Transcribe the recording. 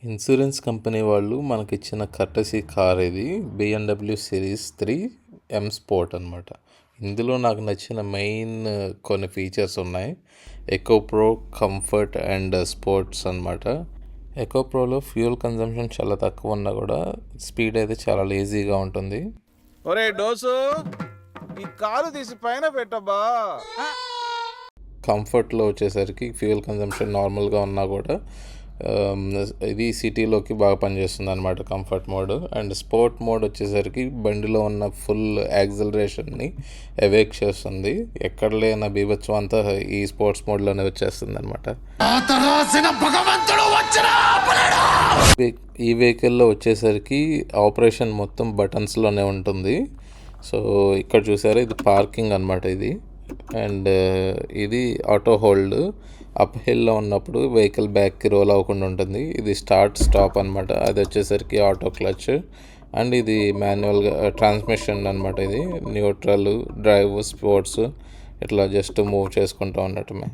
Insurance company వాళ్ళు మనకిచ్చిన courtesy car ఇది BMW సిరీస్ 3 M స్పోర్ట్ అనమాట. ఇందులో నాకు నచ్చిన మెయిన్ కొన్ని ఫీచర్స్ ఉన్నాయి. Eco pro, comfort and sports అనమాట. ఎకో ప్రోలో ఫ్యూయల్ కన్జంప్షన్ చాలా తక్కువ ఉన్నా కూడా స్పీడ్ అయితే చాలా లేజీగా ఉంటుంది. ఒరే డోసు, ఈ కాలు తీసి పైన పెట్టబ్బా. కంఫర్ట్లో వచ్చేసరికి ఫ్యూయల్ కన్జంప్షన్ నార్మల్గా ఉన్నా కూడా ఇది సిటీలోకి బాగా పనిచేస్తుంది అనమాట comfort mode. And sport mode వచ్చేసరికి బండిలో ఉన్న ఫుల్ యాక్సిలరేషన్ని అవేక్ చేస్తుంది. ఎక్కడ లేని బీభత్సం అంతా ఈ స్పోర్ట్స్ మోడ్లోనే వచ్చేస్తుంది అనమాట. ఈ వెహికల్లో వచ్చేసరికి ఆపరేషన్ మొత్తం బటన్స్లోనే ఉంటుంది. సో ఇక్కడ చూసారా, ఇది పార్కింగ్ అనమాట ఇది. అండ్ ఇది ఆటో హోల్డ్. అప్ హిల్లో ఉన్నప్పుడు వెహికల్ బ్యాక్కి రోల్ అవ్వకుండా ఉంటుంది. ఇది స్టార్ట్ స్టాప్ అనమాట. అది వచ్చేసరికి ఆటో క్లచ్. అండ్ ఇది మాన్యువల్గా ట్రాన్స్మిషన్ అనమాట. ఇది న్యూట్రల్, డ్రైవ్, స్పోర్ట్స్ ఇట్లా జస్ట్ మూవ్ చేసుకుంటూ ఉన్నట్టుమే.